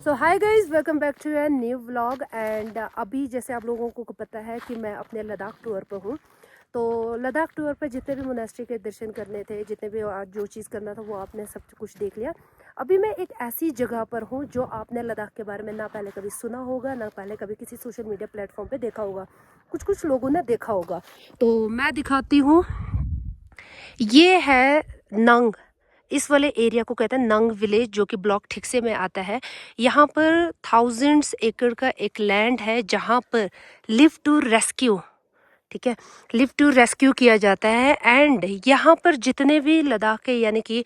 So hi guys, welcome back to a new vlog. And अभी जैसे आप लोगों को पता है कि मैं अपने लद्दाख टूर पर हूँ। तो लद्दाख टूर पर जितने भी मोनेस्ट्री के दर्शन करने थे, जितने भी आज जो चीज़ करना था वो आपने सब कुछ देख लिया। अभी मैं एक ऐसी जगह पर हूँ जो आपने लद्दाख के बारे में ना पहले कभी सुना होगा, ना पहले कभी किसी सोशल मीडिया प्लेटफॉर्म पे देखा होगा, कुछ लोगों ने देखा होगा। तो मैं दिखाती हूँ, ये है नंग। इस वाले एरिया को कहते हैं नंग विलेज, जो कि ब्लॉक ठिकसे में आता है। यहाँ पर थाउजेंड्स एकड़ का एक लैंड है जहाँ पर लिव टू रेस्क्यू, ठीक है, लिव टू रेस्क्यू किया जाता है। एंड यहाँ पर जितने भी लद्दाख के, यानी कि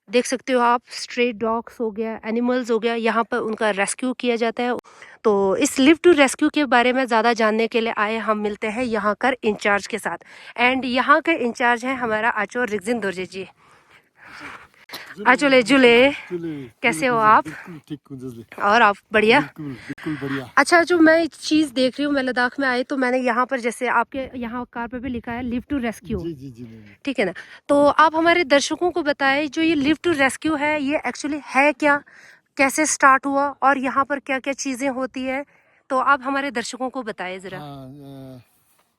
देख सकते हो आप, स्ट्रे डॉग्स हो गया, एनिमल्स हो गया, यहाँ पर उनका रेस्क्यू किया जाता है। तो इस लिव टू रेस्क्यू के बारे में ज़्यादा जानने के लिए आए हम मिलते हैं यहाँ का इंचार्ज के साथ। एंड यहाँ के इंचार्ज है हमारा आचो रिगजिन दोरजे जी। आचोले जुले, कैसे हो आप? ठीक हूँ। और आप? बढ़िया, बिल्कुल बढ़िया। अच्छा, जो मैं एक चीज़ देख रही हूँ, मैं लद्दाख में आई तो मैंने यहाँ पर, जैसे आपके यहाँ कार पे भी लिखा है लिव टू रेस्क्यू, जी। ठीक है ना? तो आप हमारे दर्शकों को बताएं, जो ये लिव टू रेस्क्यू है ये एक्चुअली है क्या, कैसे स्टार्ट हुआ और यहाँ पर क्या क्या चीज़ें होती है, तो आप हमारे दर्शकों को बताएं ज़रा। हाँ,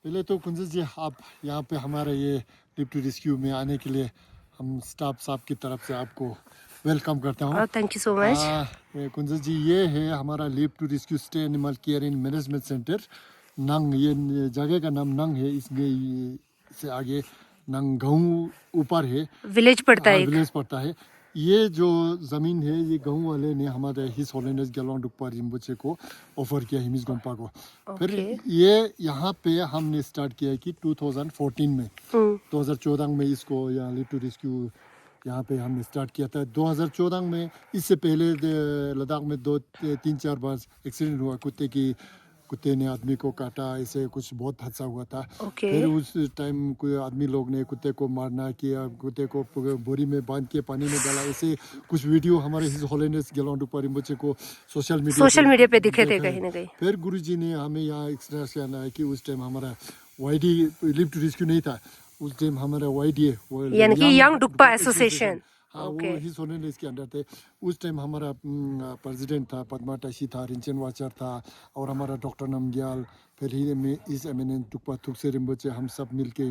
पहले तो कुंजल जी, आप यहाँ पे हमारे ये लिव टू रेस्क्यू में आने के लिए हम स्टाफ साहब की तरफ से आपको वेलकम करता हूँ। Thank you so much. Kunjal ji, ये है हमारा live to rescue stay animal care and management centre नंग। ये जगह का नाम नंग है। इसमें से आगे नंग गाँव ऊपर है, विलेज पड़ता है एक। विलेज पड़ता है। ये जो ज़मीन है ये गाँव वाले ने हमारे हिस होलेंडस गेलोंग डुक्पा रिम्बोचे को ऑफर किया, हिमिस गोम्पा को। फिर ये यहाँ पे हमने स्टार्ट किया कि 2014 में, 2014 में इसको यहाँ लिव टू रेस्क्यू यहाँ पे हमने स्टार्ट किया था। 2014 में, इससे पहले लद्दाख में 2-3-4 बार एक्सीडेंट हुआ। कुत्ते ने आदमी को काटा, ऐसे कुछ बहुत हादसा हुआ था। फिर उस टाइम कोई आदमी लोग ने कुत्ते को मारना किया, कुत्ते को बोरी में बांध के पानी में डाला, ऐसे कुछ वीडियो हमारे हिज होलेनेस गेलोंग डुक्पा रिम्बोचे को सोशल मीडिया पे दिखे थे कहीं ना कहीं। फिर गुरुजी ने हमें यहाँ एक्सप्रेस करना है कि उस टाइम हमारा वाईडी लिव टू रेस्क्यू नहीं था, उस टाइम हमारा वाईडी यानी कि यंग डुक्पा एसोसिएशन, हाँ, वो हिज होलेनेस के अंदर थे। उस टाइम हमारा प्रेसिडेंट था पद्मा टाशी था, रिंचन वाचर था, और हमारा डॉक्टर नमग्याल, फिर ही में इस एमिनेंट डुक्पा थुक्से रिम्बोचे, हम सब मिलके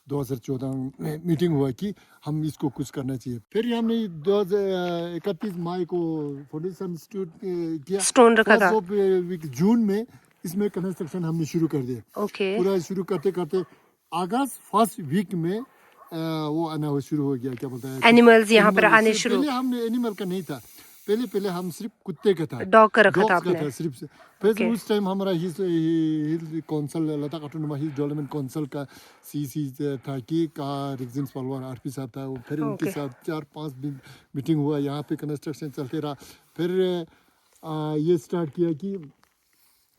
2014 में मीटिंग हुआ कि हम इसको कुछ करना चाहिए। फिर हमने 31 मई को फाउंडेशन इंस्टीट्यूट किया, स्टोन रखा था। जून में इसमें कंस्ट्रक्शन हमने शुरू कर दिया। पूरा शुरू करते करते अगस्त फर्स्ट वीक में वो आना शुरू हो गया, क्या बोलता है, एनिमल्स यहाँ पर आने शुरू। पहले हमने एनिमल का नहीं था, पहले हम सिर्फ कुत्ते का था, डॉग का रखा था आपने। सिर्फ। फिर उस टाइम हमारा हिल काउंसिल, लद्दाख ऑटोनोमस हिल डेवलपमेंट काउंसिल का सीसी था कि का रिगजिन पलवार आरपी साहब था। फिर उनके साथ 4-5 दिन मीटिंग हुआ, यहाँ पे कंस्ट्रक्शन चलते रहा। फिर ये स्टार्ट किया कि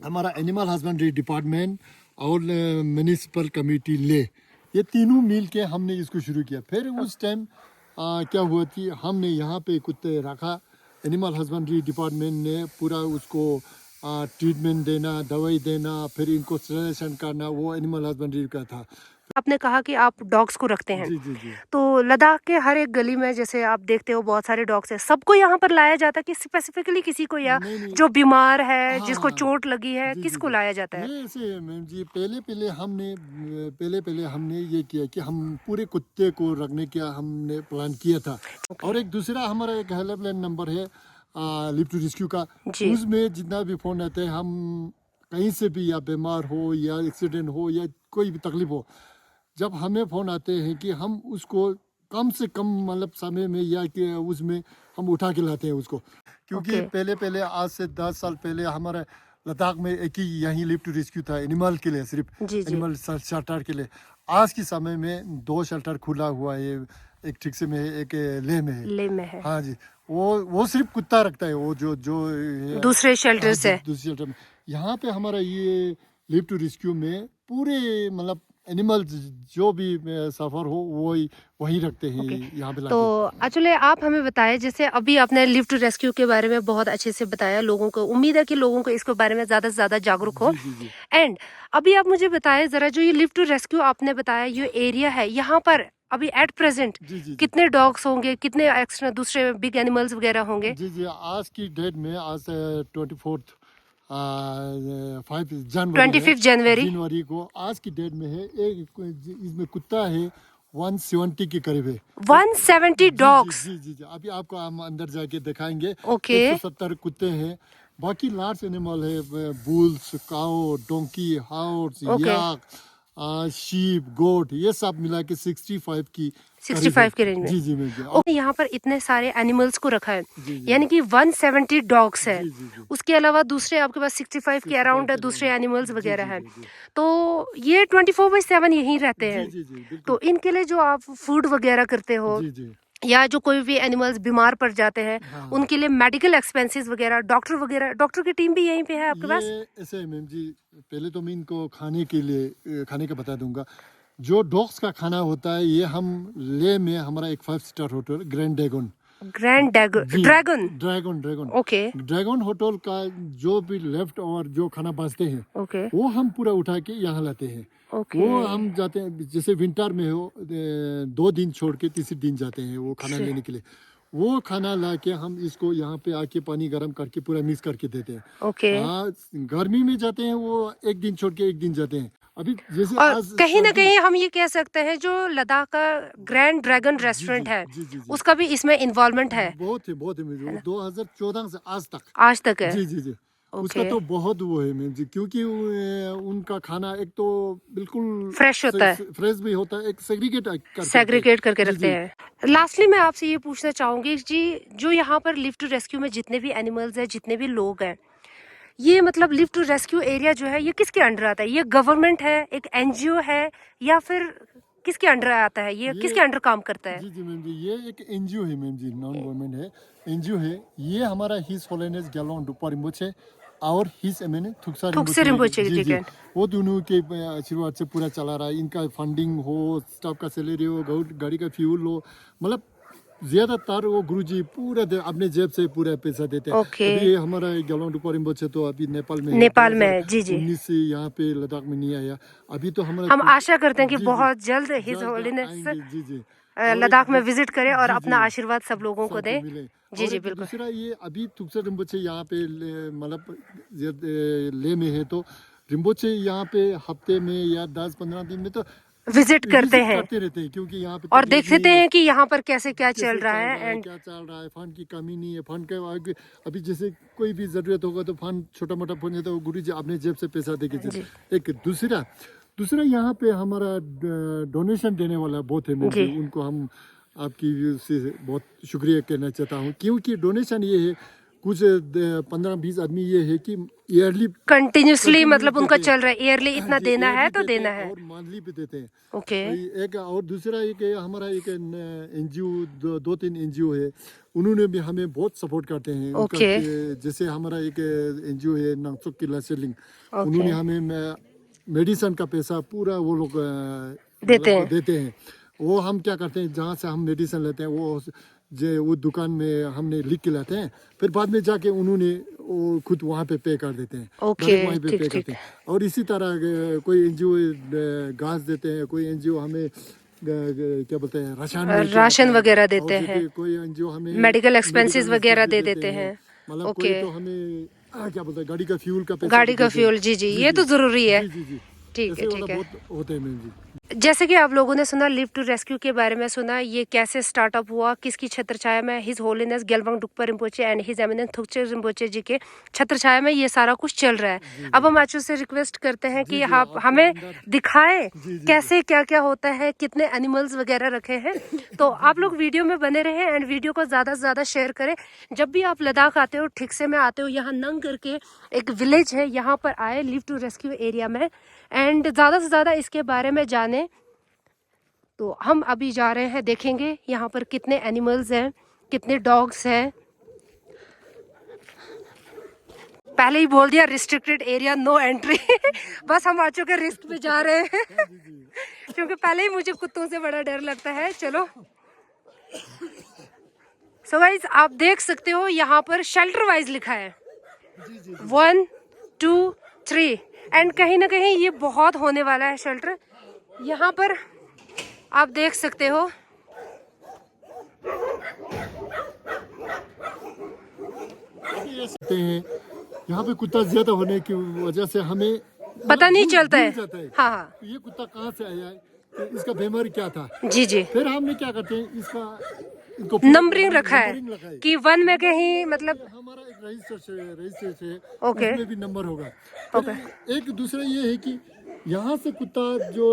हमारा एनिमल हस्बेंड्री डिपार्टमेंट और म्यूनिसिपल कमेटी ये तीनों मिल के हमने इसको शुरू किया। फिर उस टाइम क्या हुआ कि हमने यहाँ पे कुत्ते रखा, एनिमल हस्बेंड्री डिपार्टमेंट ने पूरा उसको ट्रीटमेंट देना, दवाई देना, फिर इनको स्टेरिलाइजेशन करना, वो एनिमल हस्बेंड्री का था। आपने कहा कि आप डॉग्स को रखते हैं। जी। तो लद्दाख के हर एक गली में, जैसे आप देखते हो, बहुत सारे डॉग्स हैं। सबको यहाँ पर लाया जाता है कि स्पेसिफिकली किसी को, या नहीं। जो बीमार है, हाँ, जिसको चोट लगी है, जी, किसको लाया जाता है? नहीं, ऐसे मैम जी, पहले हमने ये किया कि हम पूरे कुत्ते को रखने का हमने प्लान किया था। और एक दूसरा हमारा एक हेल्पलाइन नंबर है लिव टू रेस्क्यू का, उसमें जितना भी फोन आते हैं, हम कहीं से भी, या बीमार हो या एक्सीडेंट हो या कोई भी तकलीफ हो, जब हमें फ़ोन आते हैं कि हम उसको कम से कम मतलब समय में, या कि उसमें हम उठा के लाते हैं उसको। क्योंकि पहले आज से 10 साल पहले हमारे लद्दाख में एक ही यहीं लिव टू रेस्क्यू था एनिमल के लिए, सिर्फ एनिमल शेल्टर के लिए। आज के समय में 2 शेल्टर खुला हुआ है, एक ठिकसे में है, एक ले में है। हाँ जी, वो सिर्फ कुत्ता रखता है, वो जो दूसरे शेल्टर से। दूसरे शेल्टर में यहाँ पे हमारा ये लिव टू रेस्क्यू में पूरे मतलब एनिमल जो भी सफर हो वही रखते हैं यहाँ पे। तो एक्चुअली आप हमें बताएं, जैसे अभी आपने लिव टू रेस्क्यू के बारे में बहुत अच्छे से बताया लोगों को, उम्मीद है कि लोगों को इसके बारे में ज़्यादा से ज़्यादा जागरूक हो। एंड अभी आप मुझे बताएं ज़रा, जो ये लिव टू रेस्क्यू आपने बताया, ये एरिया है, यहाँ पर अभी एट प्रेजेंट जी जी जी कितने डॉग्स होंगे, कितने एक्स्ट्रा दूसरे बिग एनिमल्स वगैरह होंगे? जी जी आज की डेट में आज 24 5 जनवरी है 25 जनवरी। जनवरी को आज की डेट में है एक इसमें कुत्ता है 170 के करीब है 170 जी डॉग्स। जी जी जी अभी आपको हम अंदर जाके दिखाएंगे ओके 170 कुत्ते हैं बाकी लार्ज एनिमल है बुल्स काऊ डोंकी हाउस ओके याक शीप गोट ये सब मिला के 65 की करीब 65 है के रेंज में। जी जी मैम जी ओके यहाँ पर इतने सारे एनिमल्स को रखा है, जी जी यानी कि 170 डॉग्स है। जी जी जी उसके अलावा दूसरे आपके पास 65 के अराउंड के दूसरे around। एनिमल्स जी वगैरह जी है। जी जी तो ये 24/7 यहीं रहते जी हैं। जी जी बिल्कुल तो इनके लिए जो आप फूड वगैरह करते हो जी जी या जो कोई भी एनिमल्स बीमार पड़ जाते हैं हाँ उनके लिए मेडिकल एक्सपेंसेस वगैरह, डॉक्टर वगैरह, डॉक्टर की टीम भी यहीं पे है आपके पास? ये ऐसे है मैम जी पहले तो मैं इनको खाने के लिए खाने का बता दूंगा जो डॉग्स का खाना होता है ये हम ले में हमारा एक 5 star hotel grand dragon grand जी dragon. Dragon dragon okay dragon hotel का जो भी लेफ्ट और जो खाना बचते हैं ओके वो हम पूरा उठा के यहाँ लाते हैं ओके वो हम जाते हैं जैसे विंटर में हो 2 दिन छोड़ के तीसरे दिन जाते हैं वो खाना लेने के लिए वो खाना ला के हम इसको यहाँ पे आके पानी गर्म करके पूरा मिक्स करके देते हैं ओके। हाँ गर्मी में जाते हैं वो एक दिन छोड़ के एक दिन जाते हैं अभी जैसे और आज कहीं ना सर्दी- कहीं हम ये कह सकते हैं जो लद्दाख का ग्रैंड ड्रैगन रेस्टोरेंट है जी जी जी उसका भी इसमें इन्वॉल्वमेंट है, बहुत है मुझे 2014 से आज तक आज तक है। जी जी जी उसका ओके तो बहुत वो है मैम जी क्योंकि उनका खाना एक तो बिल्कुल फ्रेश होता है, फ्रेश भी होता है एक सेग्रीगेट करके सेग्रीगेट करके जी, रखते जी। हैं। लास्टली मैं आपसे ये पूछना चाहूंगी जी, जो यहाँ पर लिव टू रेस्क्यू में जितने भी एनिमल्स हैं, जितने भी लोग हैं, ये मतलब लिव टू रेस्क्यू एरिया जो है ये किसके अंडर आता है? ये गवर्नमेंट है, एक एनजीओ है, या फिर किसके अंडर आता है? ये किसके अंडर काम करता है? जी जी मैम जी ये एक एनजीओ है मैम जी नॉन गवर्नमेंट है एनजीओ है ये हमारा हिज होलिनेस गैलोन डुपा रिम्पोचे और हिज एमएनए थुक्सा थुक्से रिम्पोचे जी ठीक जी है। वो दोनों के आशीर्वाद से पूरा चला रहा है इनका फंडिंग हो स्टाफ का सैलरी हो गाड़ी का फ्यूल हो मतलब ज्यादातर वो गुरुजी पूरा अपने जेब से पूरा पैसा देते हैं ओके अभी हमारा गैलोन डुपा रिम्पोचे तो अभी नेपाल में है। नेपाल में है, जी जी। 2019 से यहाँ पे लद्दाख में नहीं आया अभी तो हमारा हम आशा करते हैं कि जी, जी। बहुत जल्द हिज जल्द होलीनेस आएंगे, जी जी और लद्दाख में एक- विजिट करें और जी, अपना जी। आशीर्वाद सब लोगों को दे। मिले जी और जी एक बिल्कुल। दूसरा ये अभी तुक्सर रिम्पोचे यहाँ पे मतलब ले में है तो रिम्पोचे यहाँ पे हफ्ते में या 10-15 दिन में तो विजिट करते visit हैं करते रहते हैं क्योंकि यहाँ पे और तकलीफ देखते नहीं है, हैं कि यहाँ पर कैसे क्या कैसे चल रहा है एंड क्या चल रहा है फंड की कमी नहीं है फंड का अभी जैसे कोई भी जरूरत होगा तो फंड छोटा मोटा फंड है तो गुरु जी अपने जेब से पैसा दे के जी। एक दूसरा यहाँ पे हमारा डोनेशन देने वाला बहुत है जी। उनको हम आपकी से बहुत शुक्रिया कहना चाहता हूँ क्योंकि डोनेशन ये है कुछ 15-20 आदमी ये है कि ईयरली कंटिन्यूसली मतलब उनका देते हैं। चल रहा है, ईयरली इतना देना है तो देना है। और मंथली भी देते हैं ओके एक और दूसरा एक हमारा एक एनजीओ 2-3 एनजीओ है उन्होंने भी हमें बहुत सपोर्ट करते हैं उनका ओके। जैसे हमारा एक एनजीओ है नांगसुक किला सेलिंग ओके। उन्होंने हमें मेडिसिन का पैसा पूरा वो लोग देते हैं वो हम क्या करते हैं जहाँ से हम मेडिसिन लेते हैं वो दुकान में हमने लिख के लाते हैं फिर बाद में जाके उन्होंने वो खुद वहाँ पे पे कर देते हैं ओके, direct वहीं पे ठीक, पे ठीक। करते हैं और इसी तरह कोई एनजीओ घास देते हैं कोई एनजीओ हमें क्या बोलते हैं राशन वगैरह और देते जैसे हैं, कोई एनजीओ हमें मेडिकल एक्सपेंसेस medical वगैरह expenses दे देते हैं। मतलब ओके। कोई तो हमें क्या बोलते हैं गाड़ी का फ्यूल का पैसा गाड़ी भी का देते हैं। फ्यूल, जी जी ये तो जरूरी है। जी जी जी ठीक ऐसे है वाला ठीक है। बहुत होते हैं मैम जी जैसे कि आप लोगों ने सुना लिव टू रेस्क्यू के बारे में, सुना ये कैसे स्टार्टअप हुआ, किसकी छत्र छाया में, his holiness Gyalwang Drukpa Rinpoche and his eminence Thuksey Rinpoche ji के छत्र छाया में ये सारा कुछ चल रहा है। अब हम आचू से रिक्वेस्ट करते हैं कि जी, आप आपको हमें अंदर- दिखाएं जी, जी, कैसे क्या क्या होता है, कितने एनिमल्स वगैरह रखे हैं। तो आप लोग वीडियो में बने रहें एंड वीडियो को ज़्यादा से ज़्यादा शेयर करें। जब भी आप लद्दाख आते हो, ठिकसे में आते हो, यहाँ नंग करके एक विलेज है, यहाँ पर आए लिव टू रेस्क्यू एरिया में एंड ज़्यादा से ज़्यादा इसके बारे में जाने। तो हम अभी जा रहे हैं, देखेंगे यहाँ पर कितने एनिमल्स हैं, कितने डॉग्स हैं। पहले ही बोल दिया रिस्ट्रिक्टेड एरिया, नो एंट्री। बस हम आ चुके रिस्क पे जा रहे हैं क्योंकि पहले ही मुझे कुत्तों से बड़ा डर लगता है। चलो सो गाइस आप देख सकते हो यहाँ पर शेल्टर वाइज लिखा है 1 2 3 एंड कहीं ना कहीं ये बहुत होने वाला है शेल्टर। यहाँ पर आप देख सकते हो। सकते हैं यहाँ पे कुत्ता ज्यादा होने की वजह से हमें पता नहीं चलता है। भूल जाता है हाँ हाँ ये कुत्ता कहाँ से आया है, तो इसका बीमारी क्या था। जी जी। फिर हमने क्या करते हैं इसका इनको नंबरिंग रखा है नंबरिंग लगाई। कि वन में कहीं मतलब। हमारा एक रजिस्टर से ओके। उसमें भी नंबर होगा। ओके। फिर एक दूसरा ये है कि यहाँ से कुत्ता जो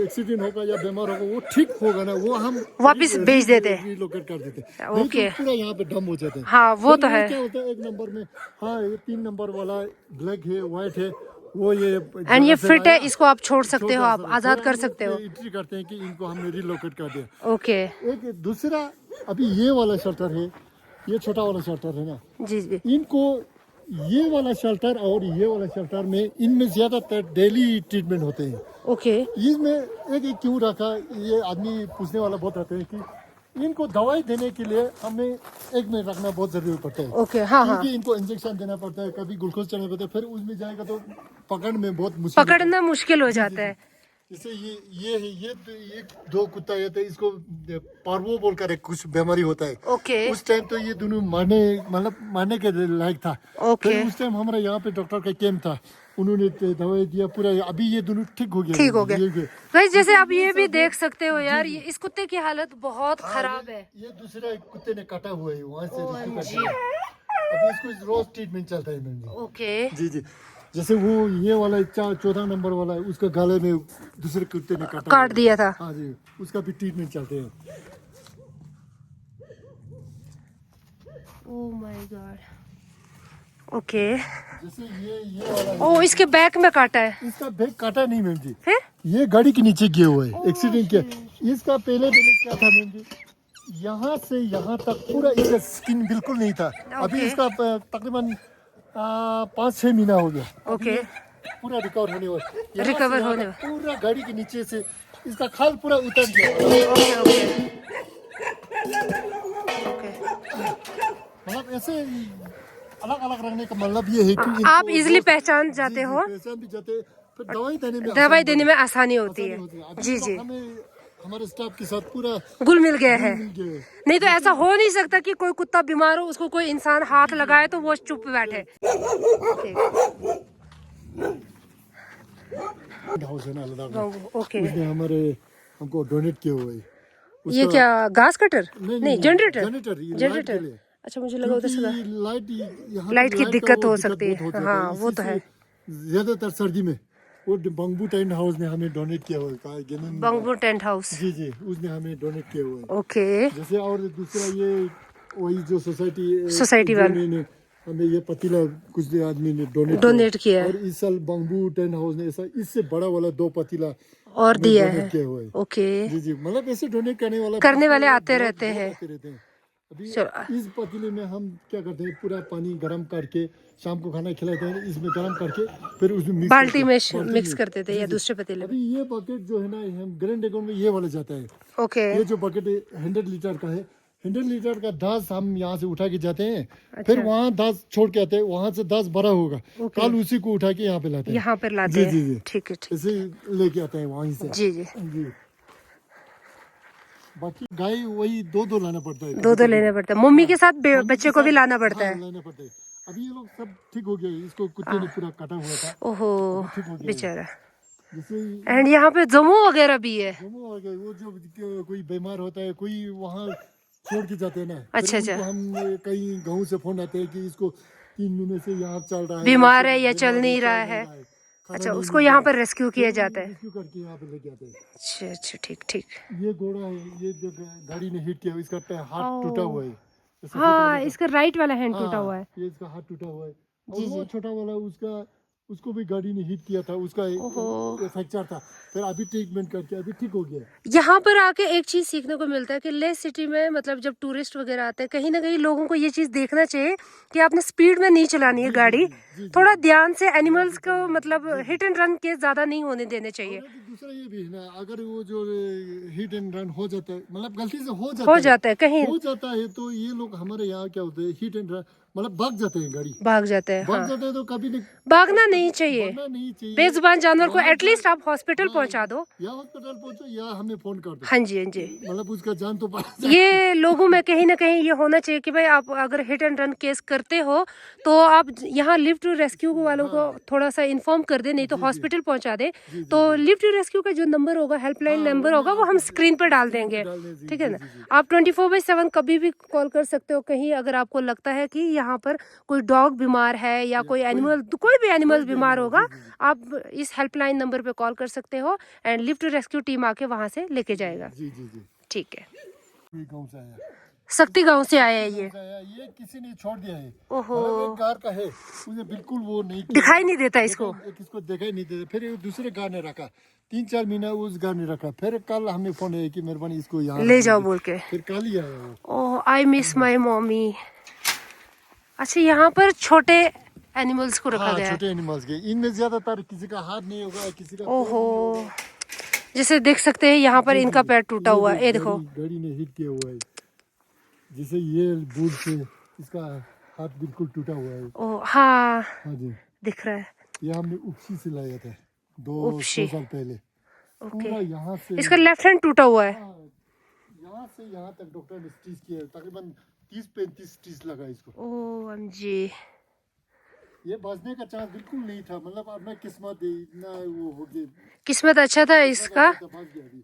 एक्सीडेंट होगा या बीमार होगा वो ठीक होगा ना, वो हम वापस भेज देते हैं। रिलोकेट कर देते हैं। ओके। तो पूरा यहाँ पे डम हो जाता है। हाँ वो तो फिर है। क्या होता है एक नंबर में, हाँ ये 3 नंबर वाला ब्लैक है व्हाइट है वो ये एंड ये जगह से फिट है, लाया, इसको आप छोड़ सकते हो, छोड़ आप सकते हैं। आजाद फिर कर हम सकते हो। एंट्री करते हैं कि इनको हमने रिलोकेट कर दिया। ओके। एक दूसरा अभी ये वाला शेल्टर है, ये छोटा वाला शेल्टर है ना, जी जी। इनको ये वाला शेल्टर और ये वाला शेल्टर में इनमें ज्यादातर डेली ट्रीटमेंट होते हैं। ओके। इसमें एक क्यों रखा, ये आदमी पूछने वाला बहुत रहते हैं कि इनको दवाई देने के लिए हमें एक में रखना बहुत जरूरी पड़ता है। ओके। हाँ हाँ। क्योंकि इनको इंजेक्शन देना पड़ता है, कभी ग्लूकोज चढ़ाना पड़ता है, फिर उसमें जाएगा तो पकड़ में बहुत मुश्किल होता है। पकड़ना मुश्किल हो जाता है। जैसे ये 2 कुत्ता ये थे, इसको पार्वो बोलकर एक कुछ बीमारी होता है। ओके। उस टाइम तो ये दोनों मारने के लायक था। ओके। फिर उस टाइम हमारा यहाँ पे डॉक्टर का कैंप था, उन्होंने दवाई दिया पूरा, अभी ये दोनों ठीक हो गया। ठीक हो गया। ये गाइस जैसे आप ये भी देख सकते हो यार, ये इस कुत्ते की हालत बहुत खराब है। ये दूसरा एक कुत्ते ने काटा हुआ है वहाँ से rescue करके। जी। अभी इसको रोज ट्रीटमेंट चलता है मैम जी। ओके। जी जी। जैसे वो ये वाला 14 नंबर वाला है, उसका गले में दूसरे कुत्ते ने काट दिया था। हाँ जी, उसका भी ट्रीटमेंट चलते हैं। Oh my God. ओके। जैसे ये वाला है, ओ इसके बैक में काटा है। इसका बैग काटा नहीं मैम जी, फिर ये गाड़ी के नीचे गिरा हुआ है, एक्सीडेंट किया। इसका पहले क्या था मैम जी, यहाँ से यहाँ तक पूरा इसका स्किन बिल्कुल नहीं था। अभी ओके। इसका तकरीबन 5-6 महीना हो गया। ओके। पूरा रिकवर होने वाला, यहाँ से रिकवर यहाँ होने तक पूरा गाड़ी के नीचे से इसका खाल पूरा उतर गया। ओके। ओके। ओके। मतलब ऐसे अलग अलग रखने का मतलब ये है कि आप इनको इजीली रोज- पहचान जी, जाते जी, हो। पहचान भी जाते हैं, फिर दवाई देने में आसानी होती है। अभी जी तो जी। हमें हमारे स्टाफ के साथ पूरा घुल मिल गया है। मिल गया है। नहीं तो ऐसा हो नहीं सकता कि कोई कुत्ता बीमार हो, उसको कोई इंसान हाथ लगाए तो वो चुप बैठे। हाउस है ना लद्दाख में, ओके। उसने हमको डोनेट किया हुआ है। ये क्या घास कटर? नहीं जनरेटर। जनरेटर ये लाइट के जनरेटर। लिए। अच्छा मुझे लगा उधर से। क्योंकि लाइट की का दिक्कत वो हो सकती है। बहुत हो जाता हाँ वो इसी तो है। से ज्यादातर सर्दी में वो बंगबू टेंट हाउस ने हमें डोनेट किया हुआ है, कहा गेमिंग- बंगबू टेंट हाउस। जी जी, उसने हमें डोनेट किया हुआ है। ओके। जैसे और दूसरा ये वही जो सोसाइटी सोसाइटी वाले ने हमें ये पतीला कुछ आदमी ने डोनेट किया है। और इस साल बंगबू टेंट हाउस ने ऐसा इससे बड़ा वाला 2 पतीला और हमें दिया donate है। किया हुआ है। ओके। जी जी, मतलब ऐसे डोनेट करने वाले आते बहुत- रहते बहुत हैं। आते रहते हैं। अभी चलो। इस पतीले में हम क्या करते हैं, पूरा पानी गर्म करके शाम को खाना खिलाते हैं, इसमें गर्म करके फिर उसमें मिक्स बाल्टी में बाल्टी मिक्स में। करते थे जी, या जी। दूसरे पतीले में। अभी ये बकेट जो है ना, हम ग्रैंड ड्रैगन में ये वाला जाता है। ओके। ये जो बकेट 100 लीटर का है, 100 लीटर का 10 हम यहाँ से उठा के जाते हैं। अच्छा। फिर वहाँ 10 छोड़ के आते हैं, वहाँ से 10 बड़ा होगा, कल उसी को उठा के यहाँ पे लाते हैं। यहाँ पर लाते जी, जी, हैं। जी। ठीक है ठीक। ऐसे लेके आते हैं वहीं से। जी जी। जी। बाकी गाय वही 2-2 लाना पड़ता है। दो लेना पड़ता है, मम्मी के साथ मम्मी बच्चे के को भी साथ- लाना पड़ता हाँ, है। लाना पड़ता है। अभी ये लोग सब ठीक हो गए, इसको कुत्ते ने पूरा काटा हुआ था। ओहो ठीक हो गया। बेचारा। जैसे एंड यहाँ पे जम्मू वगैरह भी है। जम्मू आ गए, वो जो कोई बीमार होता है, कोई वहाँ छोड़ के जाते हैं ना। अच्छा, फिर अच्छा। उनको हम कहीं गाँव से फोन आते हैं कि इसको 3 महीने से यहाँ चल रहा है, बीमार है ऐसे या चल बीमार नहीं है, रहा चल है। नहीं खाना अच्छा नहीं उसको मिल यहाँ रहा पर है। रेस्क्यू किया फिर जाता है। रेस्क्यू करके यहाँ पे लेके आते हैं। अच्छा अच्छा ठीक ठीक। ये घोड़ा है, ये जो गाड़ी ने हिट किया, इसका हाथ टूटा हुआ है। ऐसे हाँ टूटा हुआ इसका राइट वाला हैंड हाँ, टूटा हुआ है। ये इसका हाथ टूटा हुआ है। और जी, वो जी। छोटा वाला उसको भी गाड़ी ने हिट किया था, उसका ओहो। फ्रैक्चर था, फिर अभी ट्रीटमेंट करके अभी ठीक हो गया। यहाँ पर आके एक चीज सीखने को मिलता है कि ले सिटी में मतलब जब टूरिस्ट वगैरह आते हैं, कहीं ना कहीं लोगों को ये चीज देखना चाहिए कि आपने स्पीड में नहीं चलानी है गाड़ी। थोड़ा ध्यान से एनिमल्स को मतलब हिट एंड रन केस ज्यादा नहीं होने देने चाहिए। और दूसरा ये भी है ना, अगर वो जो हिट एंड रन हो जाता है, मतलब गलती से हो हो जाता है कहीं। हो जाता है, तो ये लोग हमारे यहाँ क्या होते हैं, हिट एंड रन मतलब भाग जाते हैं गाड़ी, भाग जाते हैं। भाग हाँ, जाते हैं तो कभी नहीं, भागना नहीं चाहिए। भागना नहीं चाहिए। बेजुबान जानवर को वहाँ एटलीस्ट पर- आप हॉस्पिटल हाँ, पहुंचा दो। या हॉस्पिटल पहुंचो या हमें फोन कर दो, हाँ जी, हाँ जी। मतलब उसका जान तो बच जाए। ये लोगों में कहीं ना कहीं ये होना चाहिए कि भाई आप अगर हिट एंड रन केस करते हो तो आप यहाँ लिव टू रेस्क्यू वालों को हाँ, थोड़ा सा इन्फॉर्म कर दे, नहीं तो जी, हॉस्पिटल पहुंचा दे। जी, तो जी। लिव टू रेस्क्यू का जो नंबर होगा, हेल्पलाइन हाँ, नंबर मैं होगा, वो हम आपको स्क्रीन पर डाल स्क्रीन पे देंगे। डाल दें, जी, ठीक है जी, ना? जी, जी। आप 24/7 कभी भी कॉल कर सकते हो कहीं, अगर आपको लगता है कि यहाँ पर कोई डॉग बीमार है या या कोई कोई एनिमल, कोई भी एनिमल भी बीमार animal, होगा, जी, जी, जी। आप इस हेल्पलाइन नंबर पे कॉल कर सकते हो and live to rescue team आके वहां से लेके जाएगा। जी, जी, जी। ठीक है। ये गाँव से आया, शक्ति गांव से आया है गाँव ये। से आया, ये किसी ने छोड़ दिया है, ओहो, मतलब एक गार का है, मुझे बिल्कुल वो नहीं किया, दिखाई नहीं देता इसको। किसको दिखाई नहीं देता। फिर दूसरे गार ने रखा, 3-4 महीना उस गार ने रखा, फिर कल हमें फोन है कि मेहरबानी इसको यहाँ ले रख जाओ दीजिए। बोल के। फिर कल ही आया वो। ओह, आई मिस माई मॉमी। अच्छा, यहाँ पर छोटे एनिमल्स को रखा हाँ, गया है। छोटे एनिमल्स के, इनमें ज्यादातर किसी का हाथ नहीं होगा, किसी का पैर ओहो, नहीं होगा। जैसे देख सकते हैं यहाँ पर जी, जी, इनका जी। पैर टूटा ये हुआ है, ये देखो। गाड़ी ने हिट किया हुआ है, जैसे ये बूट से इसका हाथ बिल्कुल टूटा हुआ है। ओह हाँ, हाँ जी, दिख रहा है। ये हमने उपसी से लाया था दो उपसी। साल पहले। ओके, पूरा यहाँ से, इसका लेफ्ट हैंड टूटा हुआ है। हाँ, यहाँ से यहाँ तक डॉक्टर ने स्टिच किया, तकरीबन 30-35 स्टिच लगा इसको। ओह जी, ये बचने का चांस बिल्कुल नहीं था, मतलब अपना किस्मत इतना वो हो गया, किस्मत अच्छा था इसका। बच गया अभी,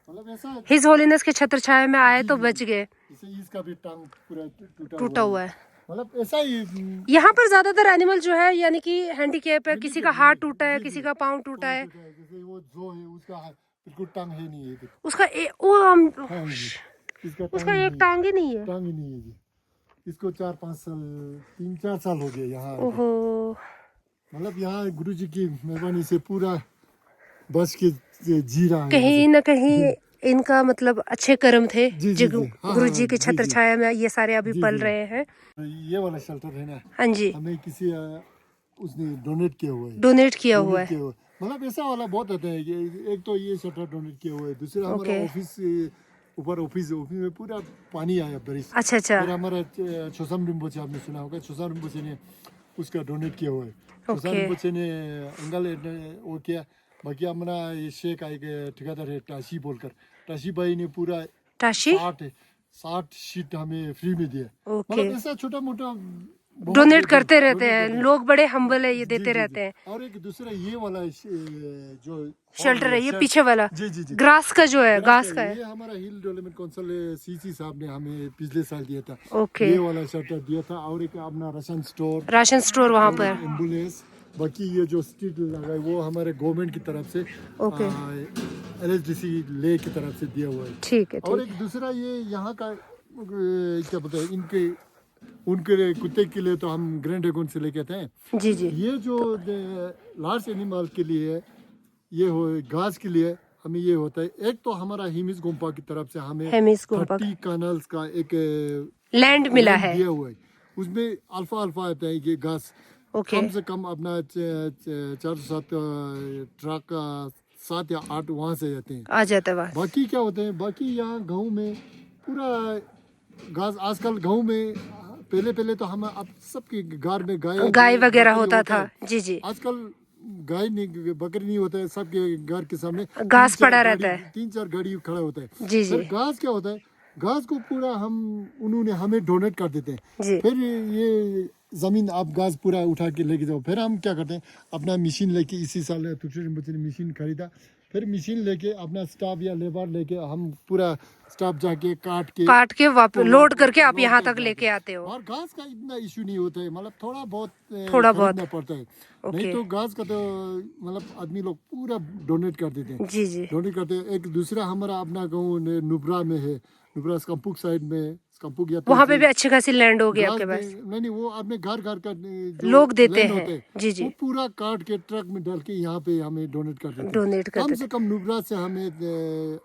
मतलब ऐसा। हिज होलीनेस के छत्र छाया में आए तो बच गए। जैसे इसका भी टांग पूरा टूटा हुआ है। मतलब ऐसा ही। यहाँ पर ज्यादातर एनिमल जो है यानी कि हैंडीकैप है, किसी का हाथ टूटा है, जी, किसी जी। का पाँव टूटा है। जैसे वो जो है उसका बिल्कुल टांग है नहीं है, उसका हाँ जी, इसका उसका टांग ही एक नहीं, टांग ही नहीं है। टांग ही नहीं है जी। इसको 4-5 साल, 3-4 साल हो गए यहाँ आके। ओहो, मतलब यहाँ गुरुजी की मेहरबानी से पूरा बच के जी रहा है यहाँ कहीं न कहीं इनका मतलब अच्छे कर्म थे जी, जो जी, जी। हाँ, गुरु हाँ, जी के जी, छत्र जी। छाया में ये सारे अभी जी, पल जी। रहे हैं। से। ये वाला शेल्टर है ना, हाँ जी, हमें किसी उसने डोनेट किया हुआ है, डोनेट किया हुआ डोनेट है। किया हुआ है। मतलब ऐसा वाला बहुत आता है कि एक तो ये शेल्टर डोनेट किया हुआ है, दूसरा हमारा ओके। ऑफिस ऊपर ऑफिस में पूरा पानी आया बारिश। अच्छा अच्छा, फिर हमारा छोसाम रिम्पोचे, आपने सुना होगा, छोसाम रिम्पोचे ने उसका डोनेट किया हुआ है। छोसाम ओके। रिम्पोचे ने अंगल वो किया। बाकी हमारा ये शेख एक ठेकेदार है टाशी बोलकर, टाशी भाई ने पूरा टाशी 60 शीट हमें फ्री में दिया। ओके। मतलब ऐसा छोटा मोटा डोनेट करते रहते हैं लोग, बड़े हम्बल है, ये जी, देते जी, जी। रहते हैं। और एक दूसरा ये वाला जो शेल्टर है ये शेल्टर- पीछे वाला, जी, जी, जी। ग्रास का जो है, घास का है। ये हमारा हिल डेवलपमेंट काउंसिल सीसी साहब ने हमें पिछले साल दिया था। ओके, ये वाला शेल्टर दिया था, और एक अपना राशन स्टोर, राशन स्टोर वहाँ पर। एम्बुलेंस। बाकी ये जो स्ट्रीट लगा है वो हमारे गवर्नमेंट की तरफ से, ओके, LHDC ले की तरफ से दिया हुआ है। ठीक है, और ठीक। एक दूसरा ये यहाँ का क्या बोलते हैं, इनके उनके कुत्ते के लिए तो हम ग्रैंड ड्रैगन से लेके आते हैं। जी जी, ये जो लार्ज एनिमल के लिए, ये हो घास के लिए हमें ये होता है, एक तो हमारा हिमिस गोम्पा की तरफ से हमें हेमिस गोम्पा 30 कैनल्स का एक लैंड मिला land है। दिया हुआ है। उसमें अल्फा अल्फा आता है ये घास, ओके, कम से कम अपना 407 ट्रक 7 या 8 वहाँ से जाते हैं। आ जाता है वहाँ। बाकी क्या होते हैं, बाकी यहाँ गाँव में पूरा घास, आजकल गाँव में पहले पहले तो हम अब सबके घर में गाय वगैरह बकरी होता था। है। जी जी, आजकल गाय नहीं, बकरी नहीं होता है, सबके घर के सामने घास पड़ा रहता है। 3-4 गाड़ी खड़ा होता है। जी जी, फिर घास क्या होता है, घास को पूरा उन्होंने हमें डोनेट कर देते हैं। जी। फिर ये जमीन आप घास पूरा उठा के लेके जाओ, फिर हम क्या करते हैं, अपना मशीन लेके, इसी साल तुलसी बच्चे ने मशीन खरीदा, फिर मशीन लेके अपना स्टाफ या लेबर लेके हम पूरा स्टाफ जाके काट के वापस लोड करके आप लोड यहाँ करके तक लेके आते हो। और घास का इतना इशू नहीं होता है, मतलब थोड़ा बहुत थोड़ा बहुत। खरीदना पड़ता है। ओके। नहीं तो घास का तो मतलब आदमी लोग पूरा डोनेट कर देते हैं, जी जी, डोनेट करते हैं। एक दूसरा हमारा अपना गाँव नुब्रा में है, नुब्रा स्कम्पुक साइड में, स्कम्पुक या वहाँ पे भी अच्छी खासी लैंड होगी घास आपके पास। नहीं, वो अपने घर घर का जो लोग देते land हैं। होते जी जी, वो पूरा काट के ट्रक में डाल के यहाँ पे हमें डोनेट कर देते हैं। डोनेट कर कम देते से कम नुब्रा से हमें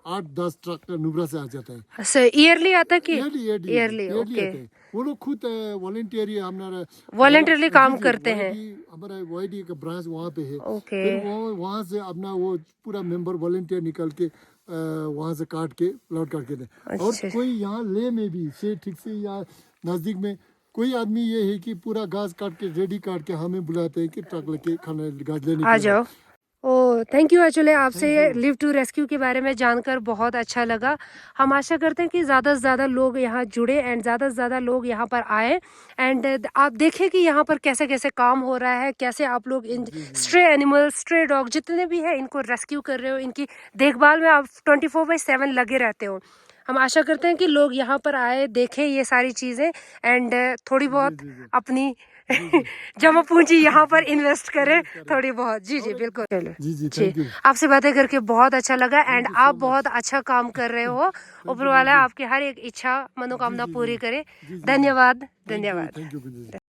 8-10 ट्रक नुब्रा से आ जाता है। हैं। सर ईयरली आता है कि ईयरली ईयरली? आते ओके, हैं। वो लोग खुद वॉलंटियरी हमारा वॉलंटियरली काम जी, करते हैं। हमारा YD का ब्रांच वहाँ पे है। ओके, फिर वहाँ से अपना वो पूरा मेंबर वॉलंटियर निकल के वहाँ से काट के लोड करके दे। और अच्छा। कोई यहाँ ले में भी से ठीक से या नज़दीक में कोई आदमी ये है कि पूरा घास काट के रेडी काट के हमें बुलाते हैं कि ट्रक लेके खाना घास लेने आ के लिए। जाओ। ओ थैंक यू। एक्चुअली आपसे लिव टू रेस्क्यू के बारे में जानकर बहुत अच्छा लगा। हम आशा करते हैं कि ज़्यादा से ज़्यादा लोग यहाँ जुड़े एंड ज़्यादा से ज़्यादा लोग यहाँ पर आए एंड आप देखें कि यहाँ पर कैसे कैसे काम हो रहा है, कैसे आप लोग इन स्ट्रे एनिमल, स्ट्रे डॉग जितने भी हैं इनको रेस्क्यू कर रहे हो, इनकी देखभाल में आप 24/7 लगे रहते हो। हम आशा करते हैं कि लोग यहाँ पर आए, देखें ये सारी चीज़ें एंड थोड़ी बहुत अपनी जमा पूंजी यहाँ पर इन्वेस्ट करें थोड़ी बहुत। जी जी बिल्कुल। चलो जी जी, जी, थैंक यू। आपसे बातें करके बहुत अच्छा लगा एंड आप बहुत अच्छा काम कर रहे हो। ऊपर वाला आपकी हर एक इच्छा मनोकामना पूरी करे। धन्यवाद, धन्यवाद। Thank you.